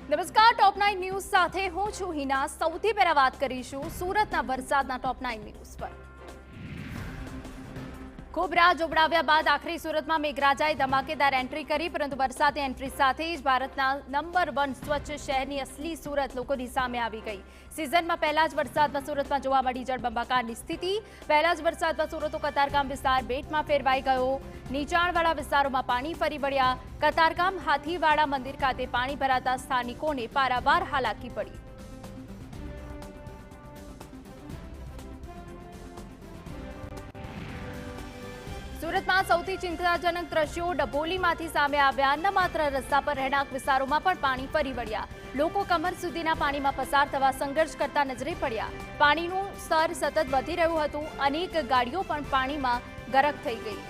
નમસ્કાર, ટોપ 9 ન્યૂઝ સાથે હું છું હિના। સૌથી પહેલા વાત કરીશું સુરતના વરસાદના ટોપ 9 ન્યૂઝ પર। ખૂબ રાહ જોવડાવ્યા બાદ આખરી સુરતમાં મેઘરાજાએ ધમાકેદાર એન્ટ્રી કરી, પરંતુ વરસાદની એન્ટ્રી સાથે જ ભારતના નંબર 1 સ્વચ્છ શહેરની અસલી સુરત લોકોની સામે આવી ગઈ। સિઝનમાં પહેલા જ વરસાદમાં સુરતમાં જોવા મળી જળબંબાકારની સ્થિતિ। પહેલા જ વરસાદમાં સુરતનો કતારગામ વિસ્તાર બેટમાં ફેરવાઈ ગયો। નીચાણવાળા વિસ્તારોમાં પાણી ફરી વળ્યા। કતારગામ હાથીવાડા મંદિર ખાતે પાણી ભરાતા સ્થાનિકોને પારાવાર હાલાકી પડી। સુરતમાં સૌથી ચિંતાજનક દ્રશ્યો ડભોલીમાંથી સામે આવ્યા। ન માત્ર રસ્તા પર રહેણાંક વિસ્તારોમાં પણ પાણી ફરી વળ્યા। લોકો કમર સુધીના પાણીમાં પસાર થવા સંઘર્ષ કરતા નજરે પડ્યા। પાણીનું સ્તર સતત વધી રહ્યું હતું। અનેક ગાડીઓ પણ પાણીમાં ગરક થઈ ગઈ।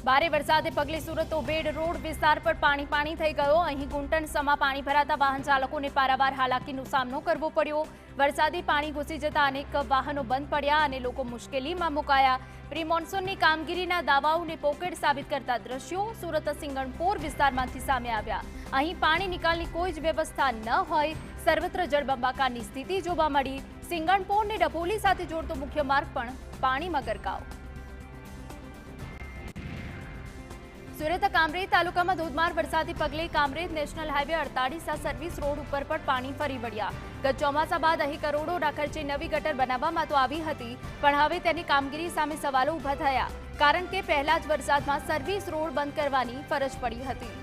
ભારે વરસાદે પગલે સુરત ઓબેડ રોડ વિસ્તાર પર પાણી થઈ ગયો। અહીં ગુંટણસમાં પાણી ભરાતા વાહન ચાલકોને પારાવાર હાલાકીનો સામનો કરવો પડ્યો। વરસાદી પાણી ઘૂસી જતા અનેક વાહનો બંધ પડ્યા અને લોકો મુશ્કેલીમાં મુકાયા। પ્રી મોન્સૂનની કામગીરીના દાવાઓને પોકેટ સાબિત કરતા દ્રશ્યો સુરત સિંગણપોર વિસ્તારમાંથી સામે આવ્યા। અહીં પાણી નિકાલની કોઈ જ વ્યવસ્થા ન હોય, સર્વત્ર જળબંબાકારની સ્થિતિ જોવા મળી। સિંગણપોરને ડભોલી સાથે જોડતો મુખ્ય માર્ગ પણ પાણીમાં ગરકાવ। સુરત કામરેજ તાલુકામાં ધોધમાર વરસાદથી પગલે Kamrej national highway 48 service road ઉપર પણ પાણી ફરી વળ્યા। ગત ચોમાસા બાદ અહીં કરોડોના ખર્ચે નવી ગટર બનાવવામાં તો આવી હતી, પણ હવે તેની કામગીરી સામે સવાલો ઊભા થયા, કારણ કે પહેલા જ વરસાદમાં સર્વિસ રોડ બંધ કરવાની ફરજ પડી હતી।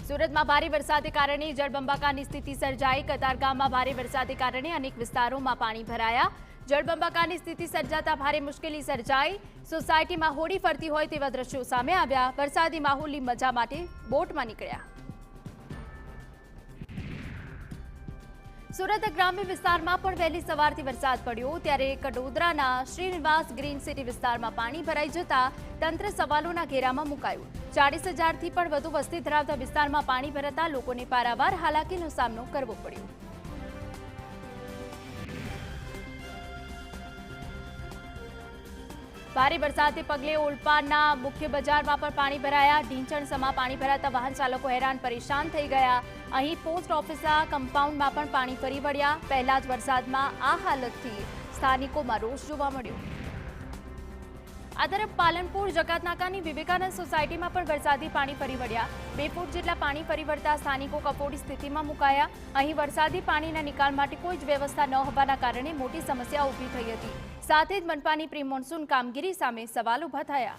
સુરતમાં ભારે વરસાદને કારણે જળબંબાકારની સ્થિતિ સર્જાઈ। કતારગામમાં ભારે વરસાદને કારણે અનેક વિસ્તારોમાં પાણી ભરાયા। જળબંબાકારની સ્થિતિ સર્જાતા ભારે મુશ્કેલી સર્જાઈ। સોસાયટીમાં હોડી ફરતી હોય તેવા દ્રશ્યો સામે આવ્યા। વરસાદી માહોલની મજા માટે બોટમાં નીકળ્યા। સુરત ગ્રામ્ય વિસ્તારમાં પણ વહેલી સવારથી વરસાદ પડ્યો, ત્યારે કડોદરાના શ્રીનિવાસ ગ્રીન સિટી વિસ્તારમાં પાણી ભરાઈ જતા તંત્ર સવાલોના ઘેરામાં મુકાયું। 40,000થી પણ વધુ વસ્તી ધરાવતા વિસ્તારમાં પાણી ભરાતા લોકોને પારાવાર હાલાકીનો સામનો કરવો પડ્યો। ભારે વરસાદને પગલે ઓલપાડના મુખ્ય બજારમાં પણ પાણી ભરાયા। ઢીંચણસમાં પાણી ભરાતા વાહન ચાલકો હેરાન પરેશાન થઈ ગયા। અહીં પોસ્ટ ઓફિસના કમ્પાઉન્ડમાં પણ પાણી ફરી વળ્યા। પહેલા જ વરસાદમાં આ હાલતથી સ્થાનિકોમાં રોષ જોવા મળ્યો। આ તરફ પાલનપુર જકાતનાકાની વિવેકાનંદ સોસાયટીમાં પણ વરસાદી પાણી ફરી વળ્યા। 2 ફૂટ જેટલા પાણી ફરી વળતા સ્થાનિકો કફોડી સ્થિતિમાં મુકાયા। અહીં વરસાદી પાણીના નિકાલ માટે કોઈ જ વ્યવસ્થા ન હોવાના કારણે મોટી સમસ્યા ઊભી થઈ હતી। સાથે જ મનપાની પ્રી મોન્સૂન કામગીરી સામે સવાલ ઊભા થયા।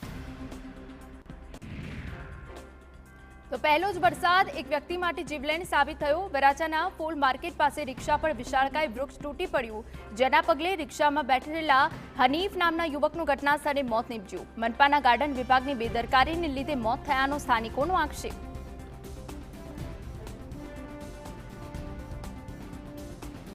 તો પહેલો જ વરસાદ એક વ્યક્તિ માટે જીવલેણ સાબિત થયો। વરાછાના ફૂલ માર્કેટ પાસે રિક્ષા પર વિશાળકાય વૃક્ષ તૂટી પડ્યું, જેના પગલે રિક્ષામાં બેઠેલા હનીફ નામના યુવકનું ઘટના સ્થળે મોત નીપજ્યું। મનપાના ગાર્ડન વિભાગની બેદરકારીને લીધે મોત થયાનો સ્થાનિકોનો આક્ષેપ।